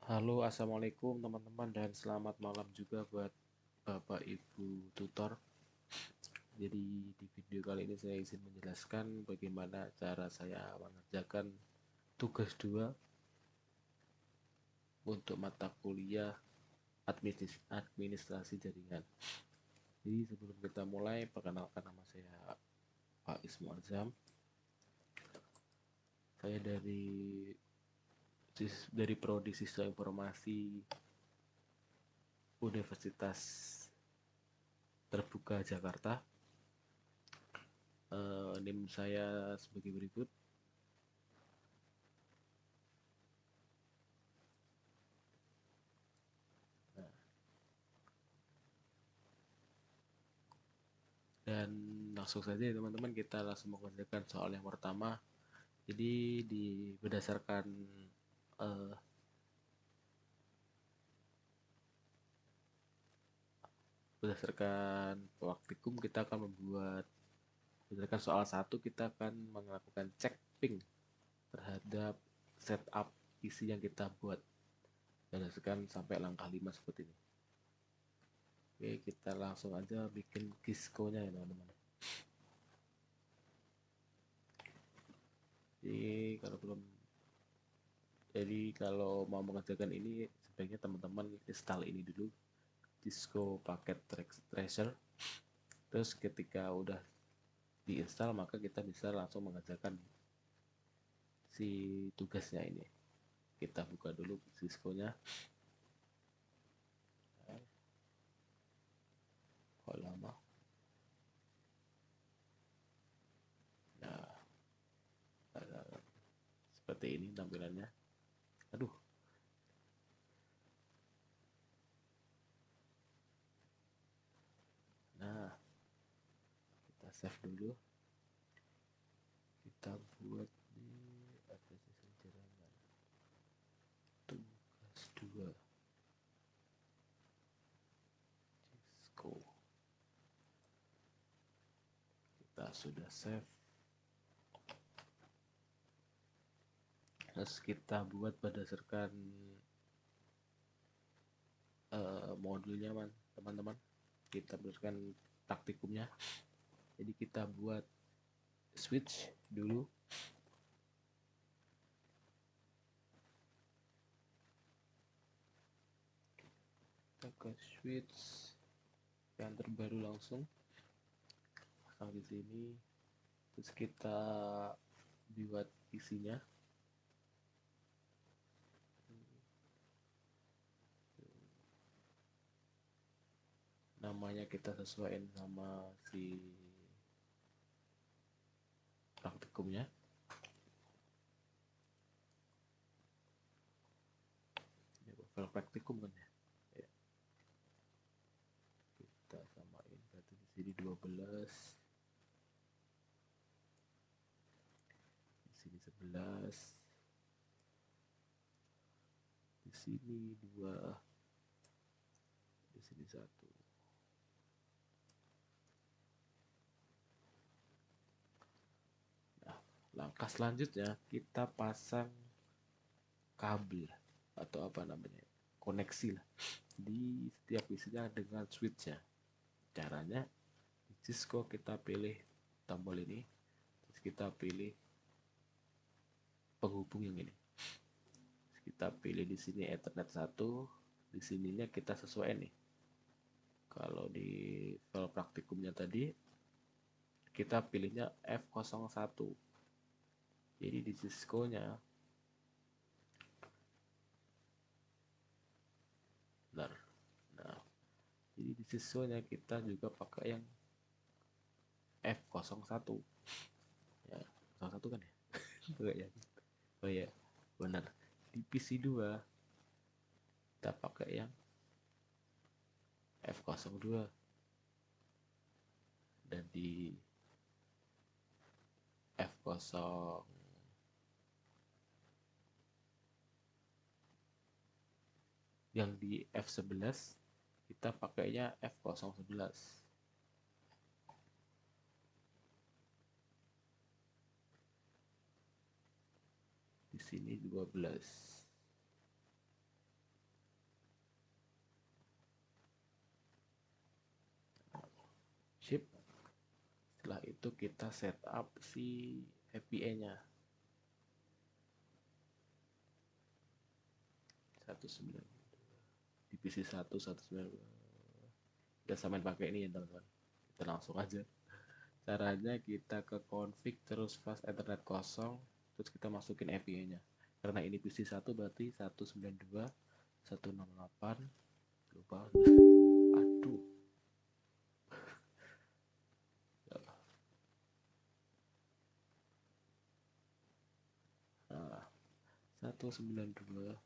Halo, assalamualaikum teman-teman, dan selamat malam juga buat Bapak Ibu tutor. Jadi di video kali ini saya izin menjelaskan bagaimana cara saya mengerjakan tugas 2 untuk mata kuliah administrasi jaringan. Jadi sebelum kita mulai, perkenalkan nama saya Pak Ismu Azam. Saya dari Prodi Sistem Informasi Universitas Terbuka Jakarta. NIM saya sebagai berikut. Dan langsung saja ya teman-teman, kita langsung mengerjakan soal yang pertama. Jadi eh, berdasarkan praktikum kita akan membuat, berdasarkan soal satu kita akan melakukan cek ping terhadap setup isi yang kita buat berdasarkan sampai langkah 5 seperti ini. Oke, kita langsung aja bikin Gisco-nya ya teman-teman. Jadi kalau belum jadi kalau mau mengerjakan ini sebaiknya teman-teman install ini dulu, Cisco paket tracer. Terus ketika udah diinstal maka kita bisa langsung mengerjakan si tugasnya ini. Kita buka dulu Cisco-nya. Kok lama? Nah, seperti ini tampilannya. Aduh. Nah, kita save dulu. Kita buat di aplikasi jaringan. Tugas 2 Cisco. Kita sudah save. Terus kita buat berdasarkan modulnya teman-teman. Kita berdasarkan praktikumnya. Jadi kita buat switch dulu. Kita ke switch yang terbaru langsung pasang di sini. Terus kita buat isinya. Namanya kita sesuaikan sama si praktikumnya. Ini file praktikum kan ya. Kita samain berarti di sini 12, di sini 11, di sini 2, di sini 1. Nah, langkah selanjutnya kita pasang kabel atau apa namanya, koneksi lah di setiap isinya dengan switchnya. Caranya di Cisco kita pilih tombol ini, terus kita pilih penghubung yang ini. Terus kita pilih di sini Ethernet 1, di sininya kita sesuai nih. Kalau di file praktikumnya tadi kita pilihnya F01. Jadi di Cisco-nya benar. Nah, jadi di Cisco-nya kita juga pakai yang F01. Ya, 01 kan ya? Enggak ya? Oh ya, benar. Di PC2 kita pakai yang F02, dan di F0 yang di F11 kita pakainya F011. Di sini 12. Ship. Setelah itu kita setup si API-nya 19 di PC 192. Kita samain pakai ini ya teman-teman. Kita langsung aja. Caranya kita ke config terus fast ethernet kosong, terus kita masukin API-nya. Karena ini PC 1 berarti 192 168 lupa. Aduh. Nah, 192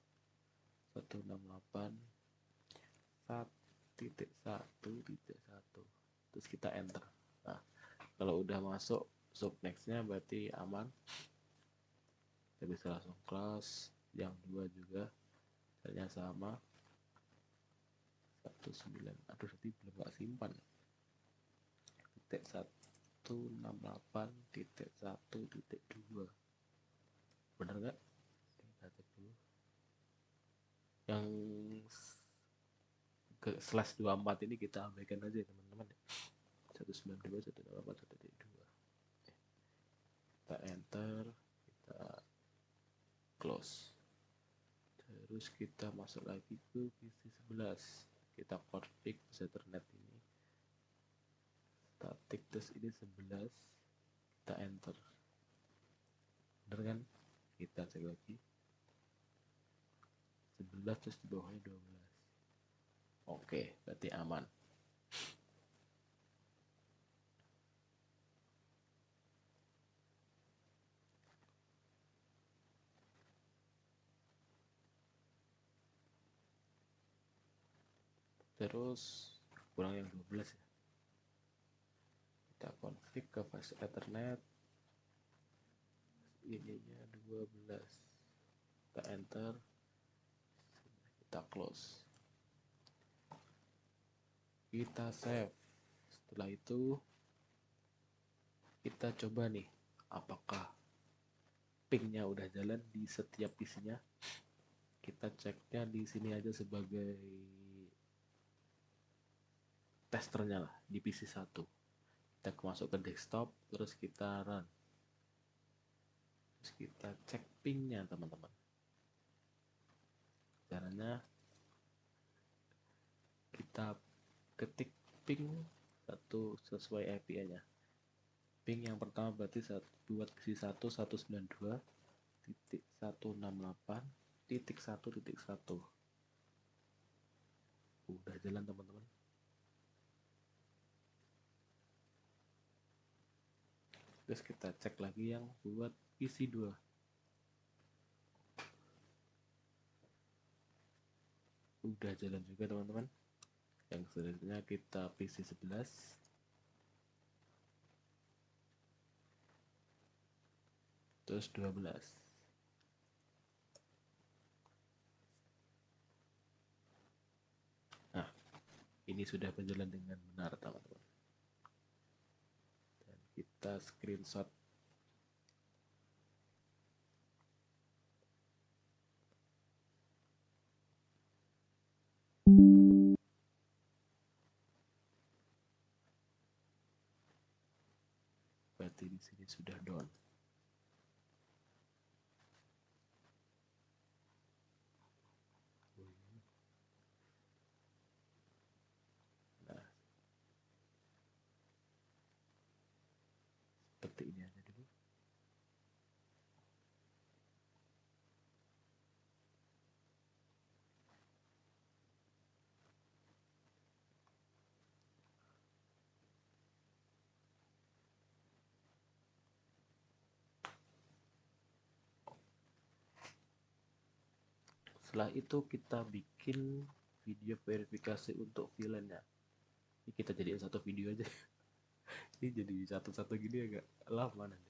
168 1.1.1 terus kita enter. Nah, kalau udah masuk subnextnya berarti aman, kita bisa langsung close. Yang dua juga caranya sama 19, aduh tadi belum gak simpan titik 168.1.2 bener gak? Kita cek dulu yang ke slash 24 ini kita abaikan aja teman-teman. 192 168 1.2 kita enter, kita close, terus kita masuk lagi ke PC 11, kita config ethernet ini static, terus ini 11, kita enter, bener kan? Kita cek lagi 11 terus di bawahnya 12. Oke, berarti aman. Terus kurang yang 12 ya. Kita config ke fast ethernet ininya 12. Kita enter, kita close, kita save. Setelah itu kita coba nih apakah pingnya udah jalan di setiap PC-nya. Kita ceknya di sini aja sebagai testernya lah di PC 1. Kita masuk ke desktop, terus kita run, terus kita cek pingnya teman-teman. Caranya kita ketik ping satu sesuai API-nya. Ping yang pertama berarti buat PC 1 192.168.1.1. Udah jalan teman-teman. Terus kita cek lagi yang buat PC 2. Udah jalan juga teman-teman. Yang selanjutnya kita PC 11. Terus 12. Nah, ini sudah berjalan dengan benar teman-teman. Dan kita screenshot. Berarti di sini sudah down. Nah, seperti ini aja dulu. Setelah itu kita bikin video verifikasi untuk VLAN-nya. Ini kita jadiin satu video aja. Ini jadi satu-satu gini agak lama nanti.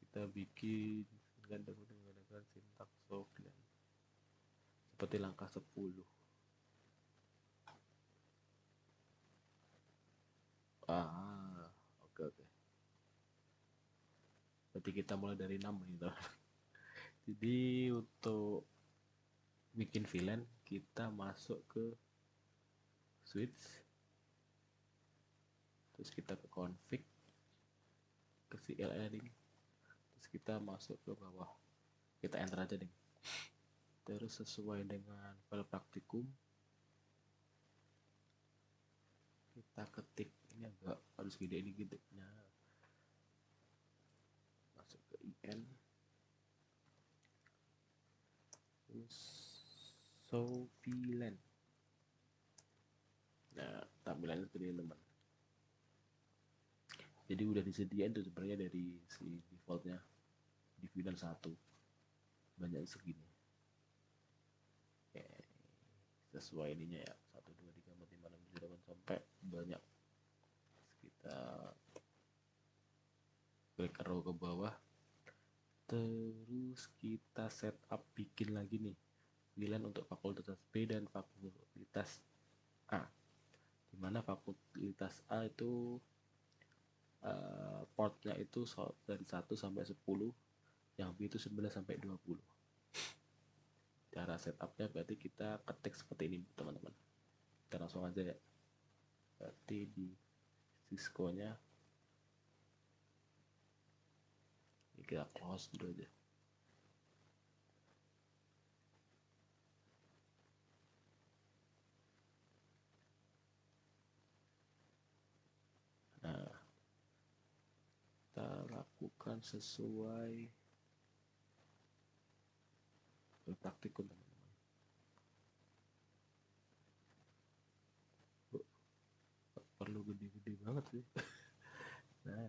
Kita bikin menggunakan sintaks VLAN seperti langkah 10. Oke. Berarti kita mulai dari 6 gitu. Jadi untuk bikin VLAN kita masuk ke switch, terus kita ke config, ke CL adding, terus kita masuk ke bawah, kita enter aja deh. Terus sesuai dengan file praktikum kita ketik, ini agak harus gede ini gede. Nah, masuk ke IN, terus show VLAN. Nah, tampilannya seperti ini teman. Jadi udah disediain tuh sebenarnya dari si defaultnya di VLAN 1 banyak segini. Oke, sesuai ininya ya, 1 2 3 4 5 6 7 8 sampai banyak. Kita klik arrow ke bawah, terus kita setup bikin lagi nih VLAN untuk fakultas B dan fakultas A, dimana fakultas A itu portnya itu dari 1 sampai 10, yang B itu 11 sampai 20. Cara setupnya berarti kita ketik seperti ini teman-teman. Kita langsung aja ya, berarti di Cisco nya ini kita close dulu aja. Nah, kita lakukan sesuai praktikum teman-teman. Perlu gede-gede banget sih. Nah,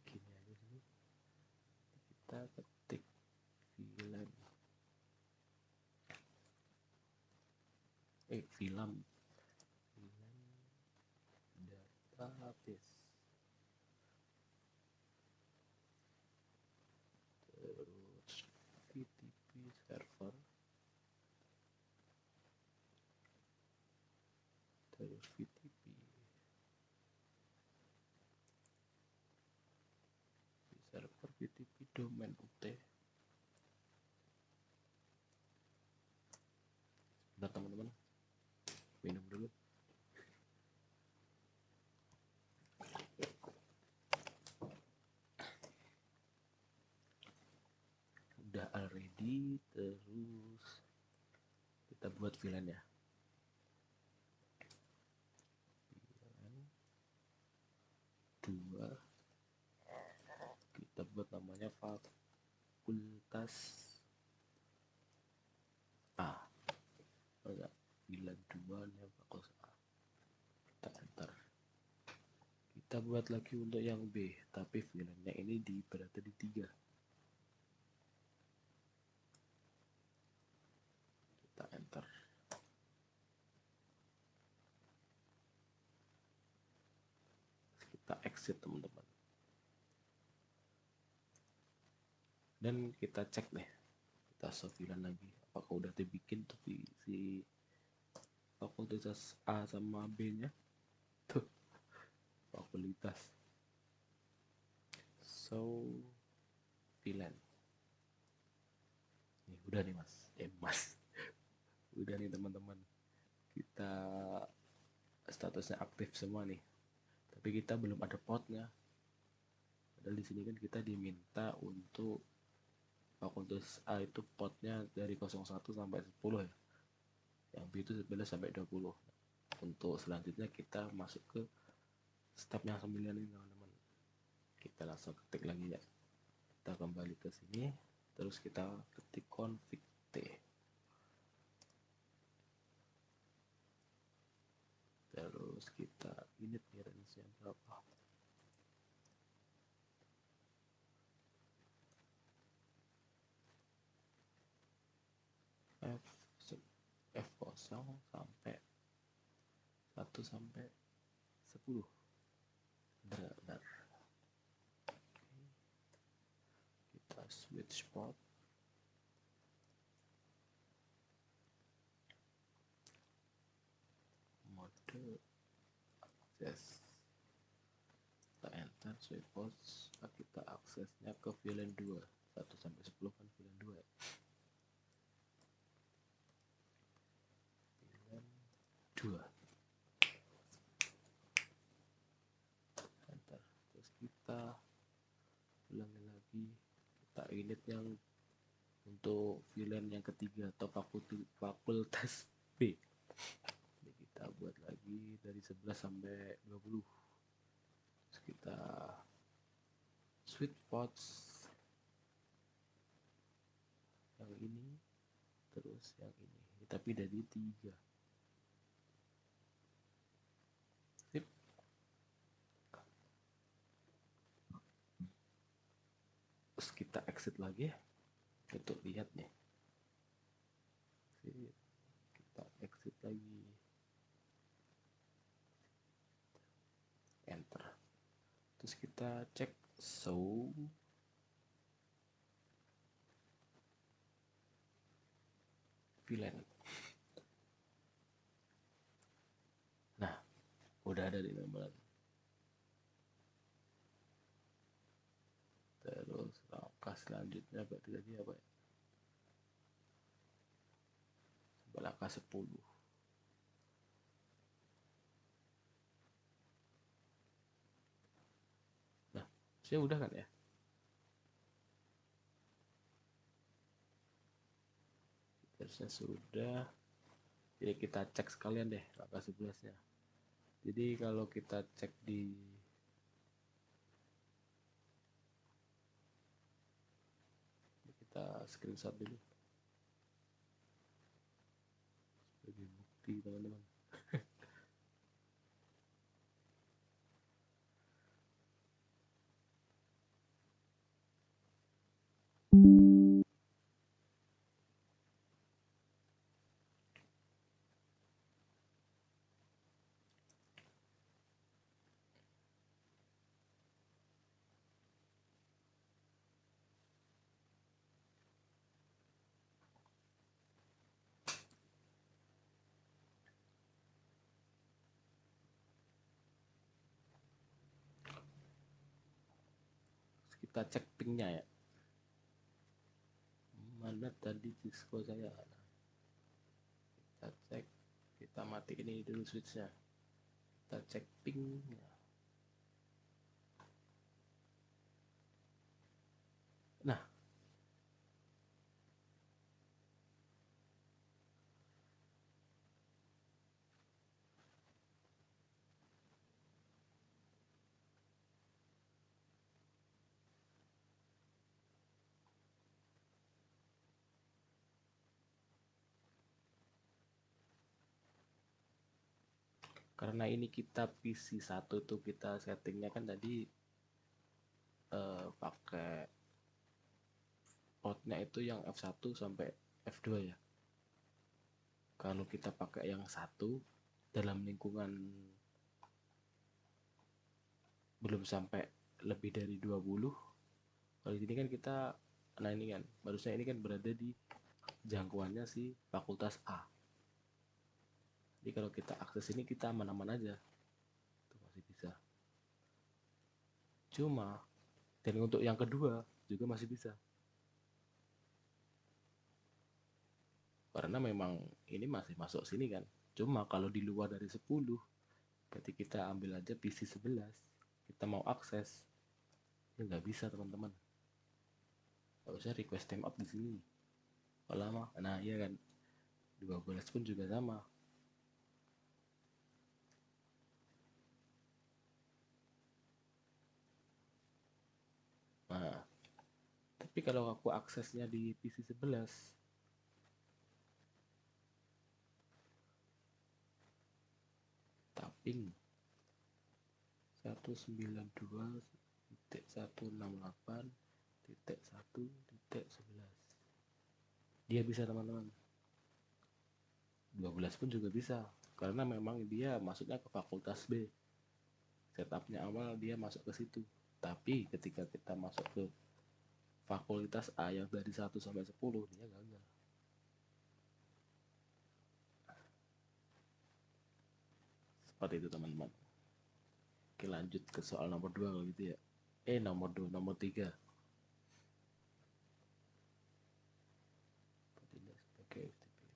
gini aja sih, kita ketik VLAN VLAN database, terus VTP server, terus VTP server, VTP domain UT. Bentar teman-teman, minum dulu. Udah already, terus kita buat VLAN ya. VLAN 2, kita buat namanya fakultas A. Enggak, VLAN 2 nya fakultas A. Kita enter. Kita buat lagi untuk yang B, tapi VLAN-nya ini berada di 3. Kita enter. Kita exit teman-teman. Dan kita cek deh, kita show VLAN lagi, apakah udah dibikin tuh si fakultas A sama B nya tuh, fakultas show VLAN. Nih udah nih mas udah nih teman-teman, kita statusnya aktif semua nih, tapi kita belum ada portnya. Padahal di sini kan kita diminta untuk fakultas A itu portnya dari 01 sampai 10 ya, yang B itu 11 sampai 20. Untuk selanjutnya kita masuk ke step yang 9 ini teman-teman. Kita langsung ketik lagi ya, kita kembali ke sini, terus kita ketik config T, terus kita init range-nya berapa, F0 sampai 1 sampai 10. Bentar. Kita switch port, mode akses, kita enter switch port, kita aksesnya ke VLAN 2, 1 sampai 10 kan VLAN 2 ya. VLAN 2 affiliate yang untuk VLAN yang ketiga atau fakultas B. Ini kita buat lagi dari 11 sampai 20. Terus kita switch ports yang ini, terus yang ini, tapi dari 3. Sip. Terus kita exit lagi ya, untuk lihat nih. Kita exit lagi, enter. Terus kita cek show VLAN. Nah, udah ada di nomor. Terus langkah selanjutnya berarti tadi apa ya? Langkah 10. Nah, saya udah kan ya? Harusnya sudah. Jadi kita cek sekalian deh langkah 11-nya. Jadi kalau kita cek di kita screenshot dulu sebagai bukti teman-teman. Kita cek pingnya ya, mana tadi Cisco saya. Kita cek, kita mati ini dulu switchnya, kita cek pingnya. Nah, karena ini kita PC 1 tuh kita settingnya kan tadi pakai portnya itu yang F1 sampai F2 ya. Kalau kita pakai yang satu dalam lingkungan belum sampai lebih dari 20, kalau ini kan kita, nah ini kan barusan ini kan berada di jangkauannya si fakultas A. Jadi kalau kita akses ini kita aman-aman aja, itu masih bisa. Cuma dan untuk yang kedua juga masih bisa, karena memang ini masih masuk sini kan. Cuma kalau di luar dari 10, berarti kita ambil aja PC 11, kita mau akses ya nggak bisa teman-teman. Nggak usah request timeout di sini. Kalau lama, nah iya kan, 12 pun juga sama. Nah, tapi kalau aku aksesnya di PC 11, tapping 192.168.1.11, dia bisa teman-teman. 12 pun juga bisa, karena memang dia masuknya ke fakultas B. Setupnya awal dia masuk ke situ. Tapi ketika kita masuk ke fakultas A yang dari 1 sampai 10, dia gagal. Seperti itu teman-teman. Oke, lanjut ke soal nomor 2 kalau gitu ya. Nomor 2, nomor 3.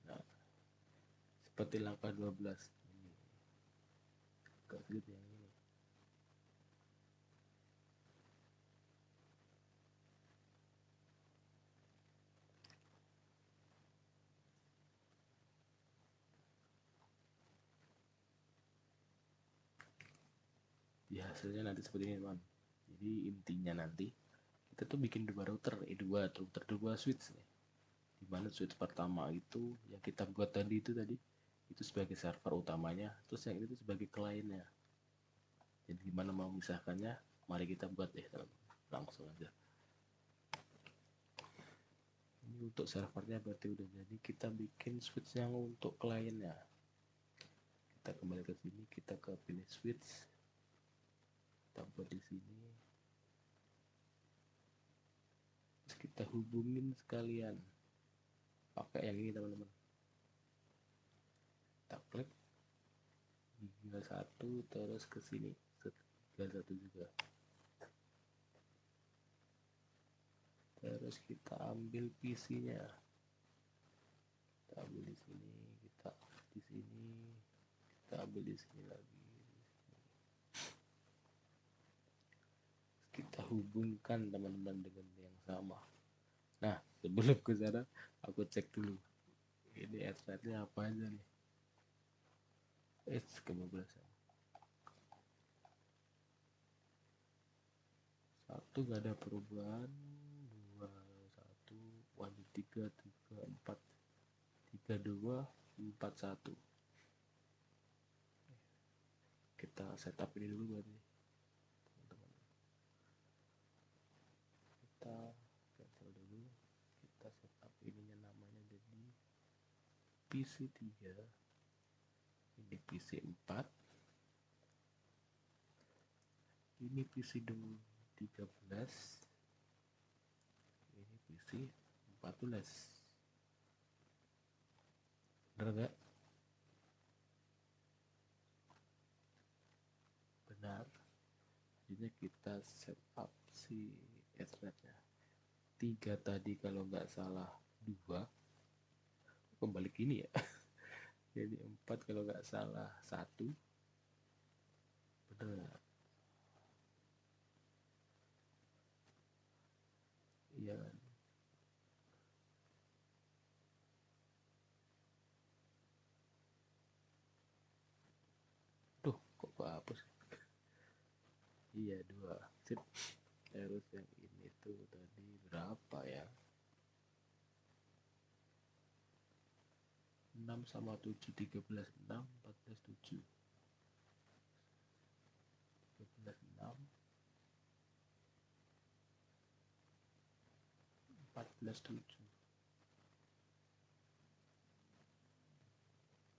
Nah, seperti langkah 12. Agak sulit yang ini. ya hasilnya nanti seperti ini teman. Jadi intinya nanti kita tuh bikin dua switch nih, dimana switch pertama itu yang kita buat tadi itu sebagai server utamanya, terus yang itu sebagai kliennya. Jadi gimana mau memisahkannya, mari kita buat teman, langsung aja. Ini untuk servernya berarti udah jadi, kita bikin switch yang untuk kliennya. Kita kembali ke sini, kita ke pilih switch, kita buat di sini, terus kita hubungin sekalian pakai yang ini teman-teman. Kita klik hingga satu, terus ke sini hingga satu juga. Terus kita ambil PC-nya, kita ambil di sini, kita di sini, kita ambil di sini lagi, kita hubungkan teman-teman dengan yang sama. Nah, sebelum ke sana aku cek dulu ini Ethernet-nya apa aja nih. Kebablasan. Satu gak ada perubahan, dua satu, lanjut tiga empat, tiga dua empat satu. Kita setup ini dulu berarti. Kita cancel dulu, kita setup ininya, namanya jadi PC 3, ini PC 4, ini PC 13, ini PC 14. Bener gak? Benar. Jadi kita setup si Ethernet-nya. 3 tadi kalau nggak salah 2, kembali gini ya. Jadi 4 kalau nggak salah 1. Bener. Iya. Tuh, kok hapus? Iya 2. Sip. Terus yang ini tuh tadi berapa ya? 6 sama 7, 13, 6, 14, 7. 13, 6, 14, 7.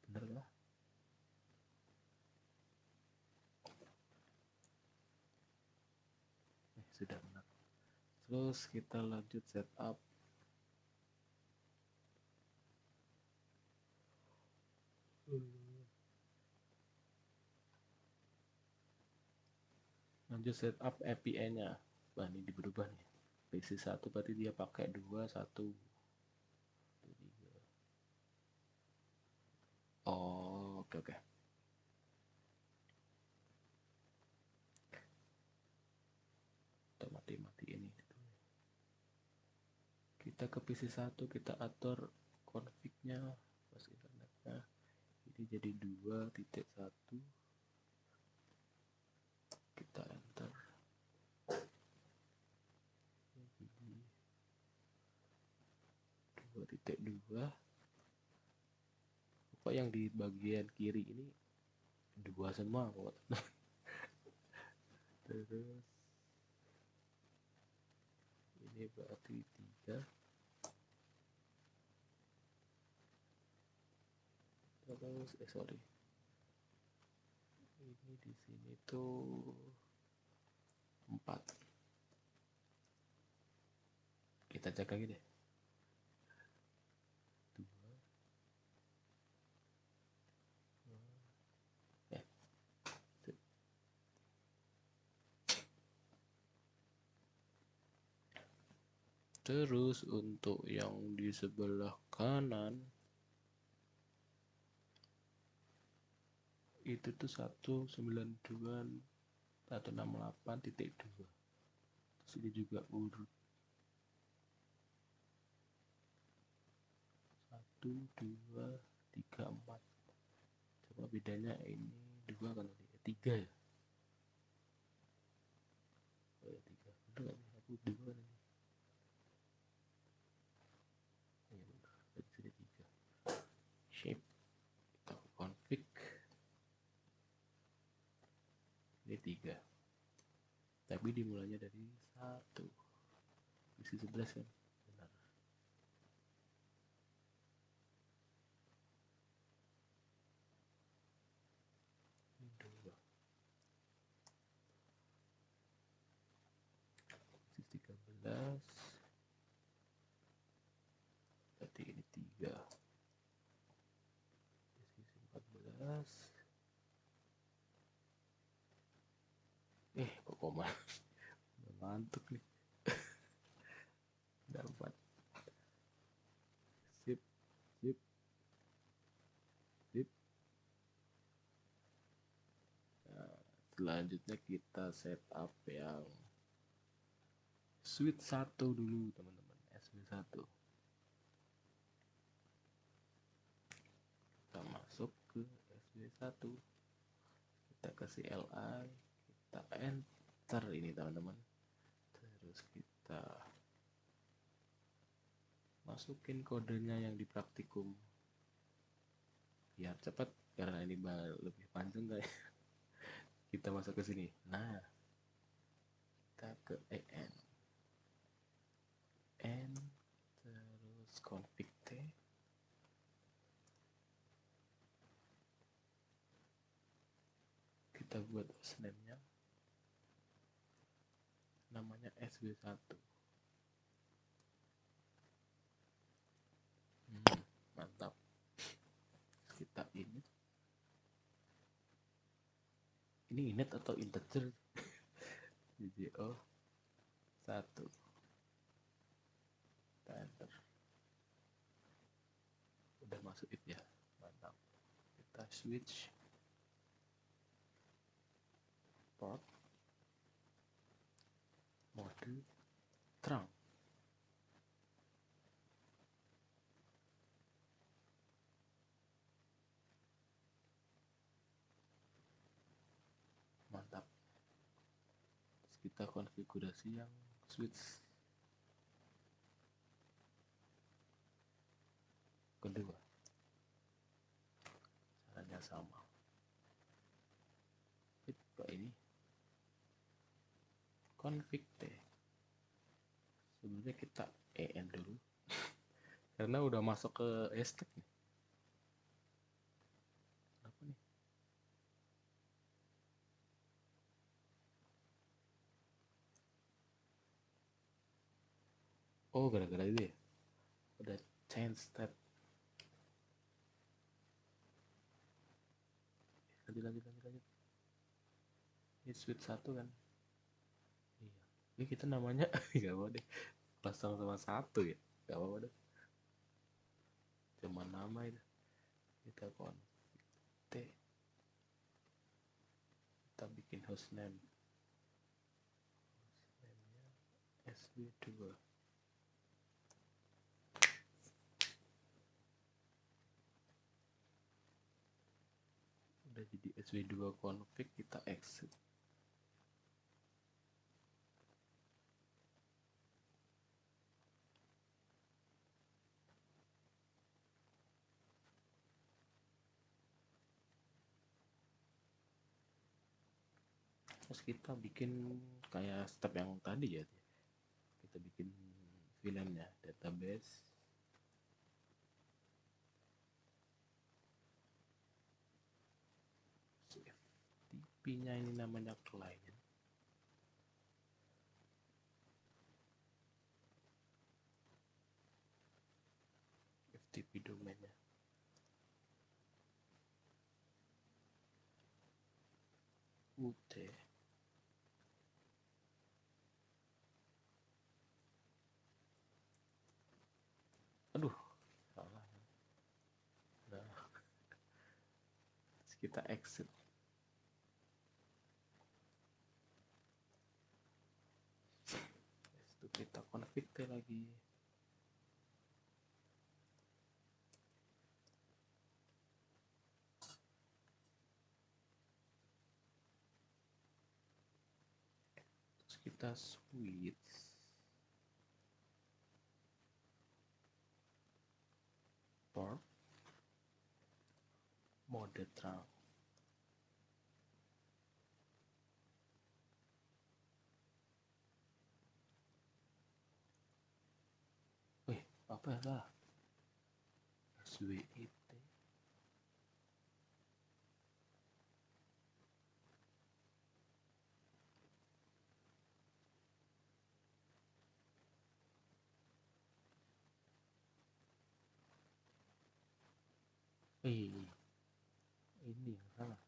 Bener lah. Sudah benar. Terus kita lanjut setup. Lanjut setup API-nya. Wah, ini berubah nih. PC 1 berarti dia pakai 2, 1. Oh, oke oke. Kita mati ini. Kita ke PC 1, kita atur config-nya, pas internetnya. Ini jadi 2.1. Kita enter. Jadi 2.2. Kok yang di bagian kiri ini 2 semua kok. Terus ini berarti 3. Terus sorry, ini di sini tuh 4. Kita cek lagi deh. 2. Ya. Terus untuk yang di sebelah kanan itu tuh 192.168.2. Terus ini juga urut 1, 2, 3, 4. Coba bedanya ini 2 kan 3 ya. Bener nggak nih? Aku dua nih. Iya benar. Dari sini 3. Shape. Kita config. Ini 3. Tapi dimulainya dari 1. Isi 11 kan? Benar. Ini 2. Isi 13. Berarti ini 3. Isi 14. Kok koma? Udah ngantuk nih. Dapat. Sip, sip, sip. Nah, selanjutnya kita setup yang switch 1 dulu teman-teman. SW1. Kita masuk ke SW1. Kita kasih LI. Kita enter ini teman-teman. Terus kita masukin kodenya yang di praktikum biar cepat, karena ini lebih panjang guys. Kita masuk ke sini. Nah, kita ke en terus config t, kita buat hostname nya namanya sw1. Mantap. Kita ini init atau integer? JJO 1. Kita enter. Udah masuk if ya. Mantap. Kita switch port mode trunk. Mantap. Terus kita konfigurasi yang switch kedua. Caranya sama. Kok ini config t. Sebenarnya kita en dulu karena udah masuk ke stack nih. Apa nih? Oh, gara-gara itu ya. Udah change state. Lanjut. Ini switch 1 kan. Iya. Ini kita namanya gak apa deh. Pasang sama 1 ya. Gak apa deh. Cuma nama itu. Kita config t. Kita bikin hostname. Hostname-nya sw2. Udah jadi sw2 config, kita exit. Terus kita bikin kayak step yang tadi ya. Kita bikin VLAN-nya, database. FTP-nya ini namanya client. FTP domainnya. UT. Aduh, salah. Nah, kita exit. Itu kita config lagi. Terus kita switch port mode terang. Wih, apa ya lah? SWIT. Ini yang salah.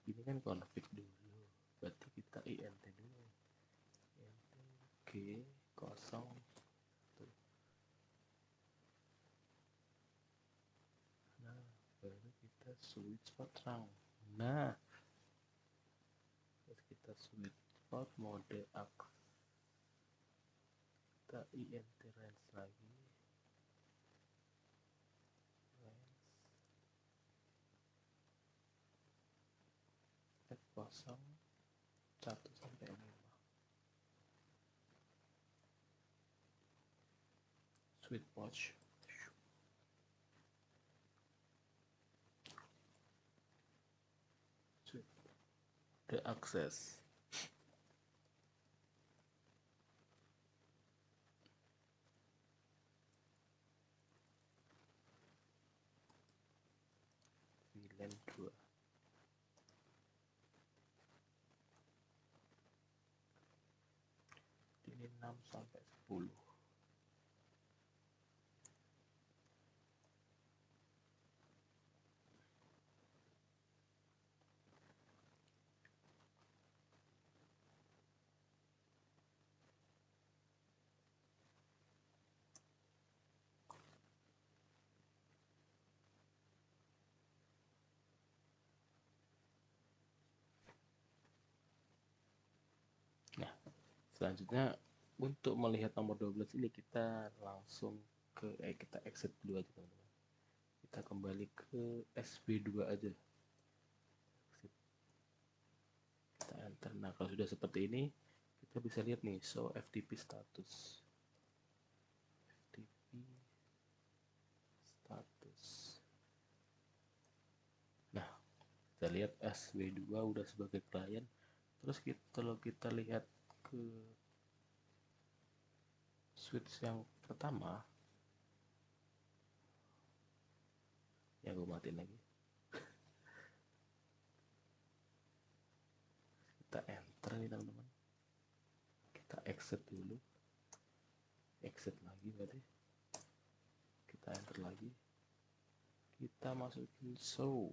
Ini kan config dulu. Berarti kita int dulu. Int g 0. Nah, baru kita switch port terang. Nah, terus kita switch port mode up. Kita int range lagi. F0 1 sampai 5. Switch watch. The access. VLAN 2. Ini 6 sampai 10. Nah, selanjutnya untuk melihat nomor 12 ini kita langsung ke kita exit dulu aja teman-teman. Kita kembali ke SB2 aja. Kita enter. Nah, kalau sudah seperti ini kita bisa lihat nih show FTP status. FTP status. Nah, kita lihat SB2 udah sebagai klien. Terus kalau kita lihat ke switch yang pertama, ya gue matiin lagi. Kita enter nih teman-teman. Kita exit dulu. Exit lagi berarti. Kita enter lagi. Kita masukin show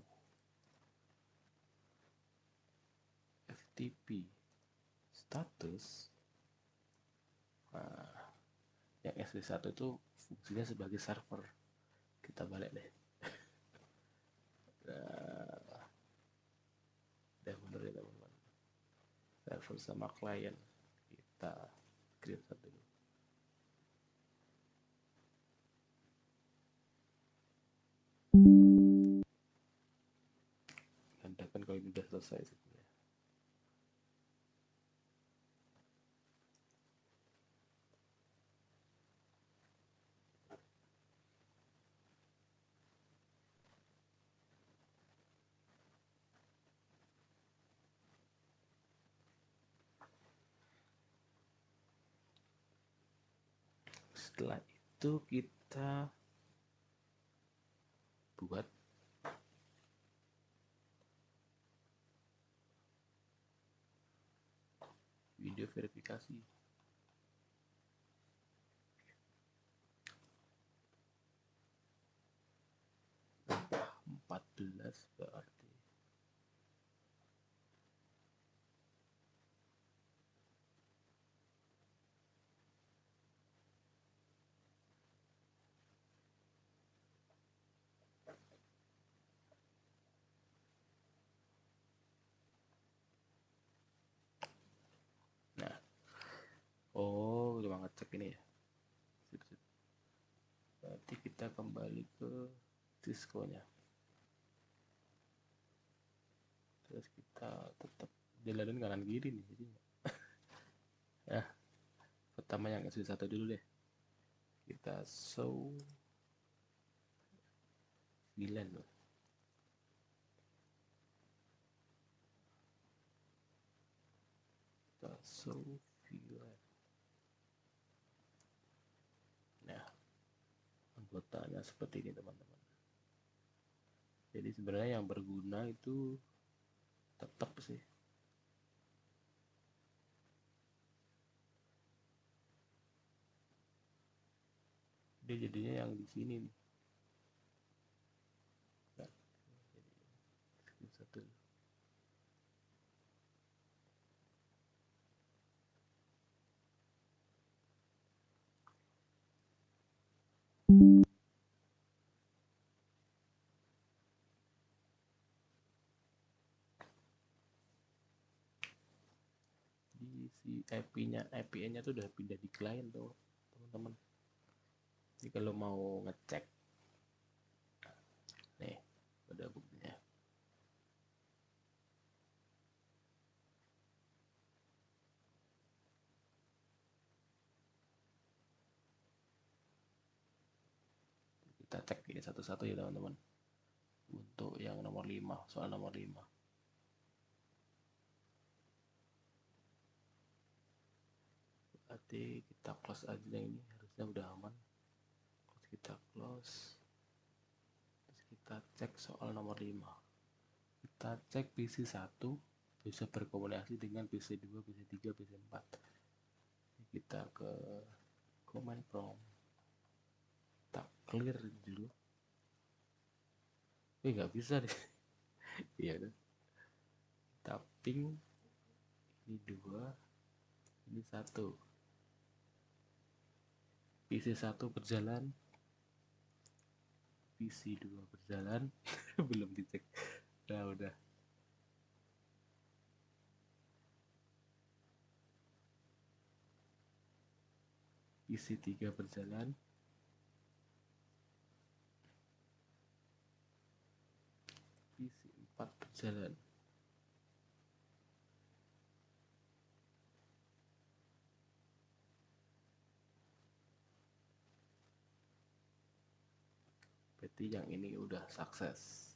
FTP status. Nah, yang SD1 itu fungsinya sebagai server. Kita balik deh. Nah, udah bener ya teman-teman. Server sama klien kita create satu dulu. Nandakan kalau ini udah selesai sebenarnya. Setelah itu kita buat video verifikasi. 14 berarti nah, oh udah ngecek ini ya. Berarti kita kembali ke Cisco nya. Terus kita tetap jalanin kanan kiri nih jadi ya. Pertama yang S1 dulu deh, kita show VLAN loh. Kita show VLAN. Nah, anggotanya seperti ini teman-teman. Jadi sebenarnya yang berguna itu tetap sih dia jadinya yang di sini nih. Nah, jadi satu. Di si IP-nya tuh udah pindah di klien tuh teman-teman. Jadi kalau mau ngecek nih udah buktinya. Kita cek ini satu-satu ya teman-teman. Untuk yang nomor 5, soal nomor 5. Berarti kita close aja ini, harusnya udah aman. Terus kita close. Terus kita cek soal nomor 5. Kita cek PC1 bisa berkomunikasi dengan PC2, PC3, PC4. Kita ke command prompt. Kita clear dulu. Nggak bisa deh. Iya kan? Kita ping ini 2, ini 1. PC1 berjalan, PC2 berjalan. Belum dicek. Nah, udah. PC3 berjalan, PC4 berjalan. Berarti yang ini udah sukses.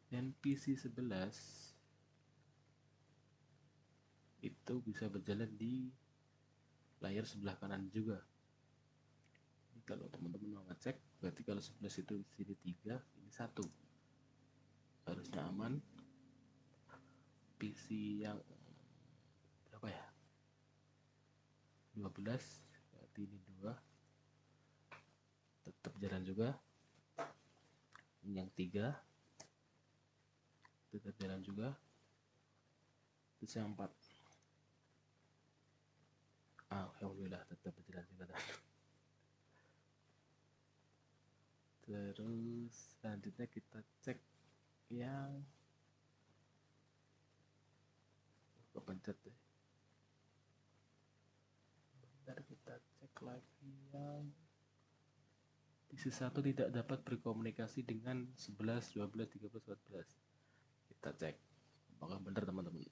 Dan PC11 itu bisa berjalan di layar sebelah kanan juga. Jadi kalau teman-teman mau ngecek, berarti kalau 11 itu sini 3, ini 1. Harusnya aman. PC yang berapa ya? 12, berarti ini 2. Tetap jalan juga. Ini yang 3, tetap jalan juga. Terus yang 4. Alhamdulillah tetap berjalan juga. Terus selanjutnya kita cek yang kepencet deh. Bentar kita cek lagi yang PC1 tidak dapat berkomunikasi dengan 11, 12, 13, 14. Kita cek apakah benar teman-teman.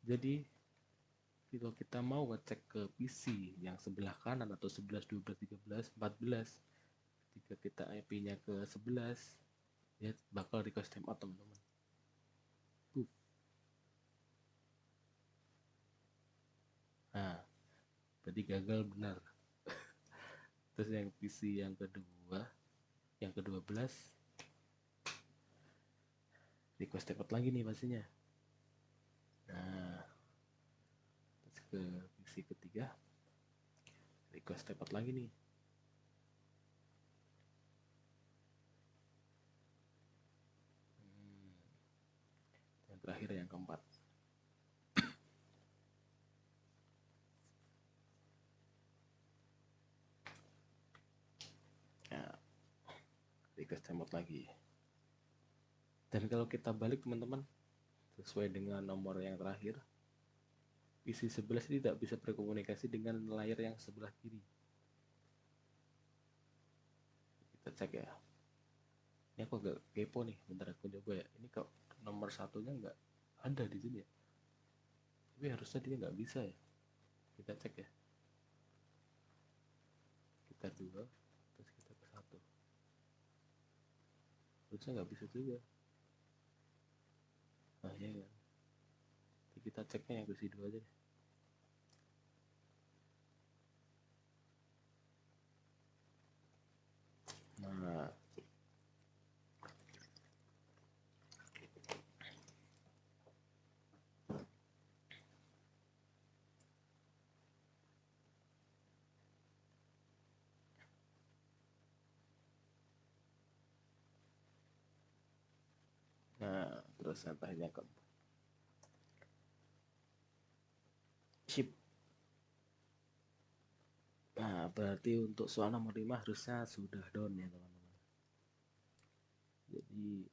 Jadi kalau kita mau ngecek ke PC yang sebelah kanan atau 11, 12, 13, 14, jika kita IP-nya ke 11, ya bakal request timeout teman-teman. Nah, berarti gagal benar. Terus yang PC yang kedua, yang ke-12, request timeout lagi nih pastinya. Nah, terus ke PC ketiga, request timeout lagi nih. Yang terakhir yang keempat. Nah, request timeout lagi. Dan kalau kita balik teman-teman, sesuai dengan nomor yang terakhir, PC 11 tidak bisa berkomunikasi dengan layar yang sebelah kiri. cek ya. Ini aku agak kepo nih, bentar aku coba ya. Ini kok nomor satunya nggak ada di sini ya, tapi harusnya dia nggak bisa ya. Kita cek ya, kita dua terus kita ke satu, harusnya nggak bisa juga. Nah ya kan, jadi kita ceknya yang ke dua aja deh. Nah, terus yang tanya ke chip. Nah, berarti untuk soal nomor 5 harusnya sudah down ya teman-teman. Jadi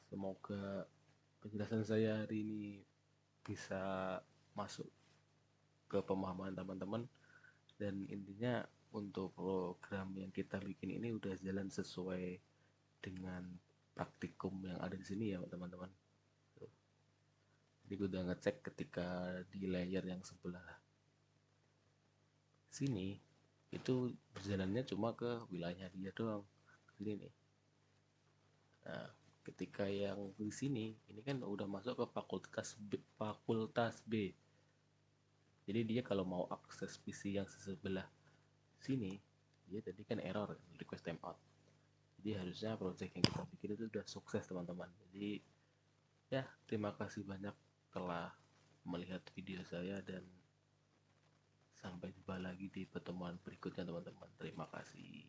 semoga penjelasan saya hari ini bisa masuk ke pemahaman teman-teman, dan intinya untuk program yang kita bikin ini udah jalan sesuai dengan praktikum yang ada di sini ya teman-teman. Jadi gue udah ngecek ketika di layer yang sebelah sini itu berjalannya cuma ke wilayahnya dia doang, sini nih. Nah, ketika yang di sini ini kan udah masuk ke fakultas B. Jadi dia kalau mau akses PC yang sebelah sini, dia tadi kan error request timeout. Jadi harusnya project yang kita bikin itu udah sukses teman-teman. Jadi ya, terima kasih banyak telah melihat video saya, dan sampai jumpa lagi di pertemuan berikutnya teman-teman. Terima kasih.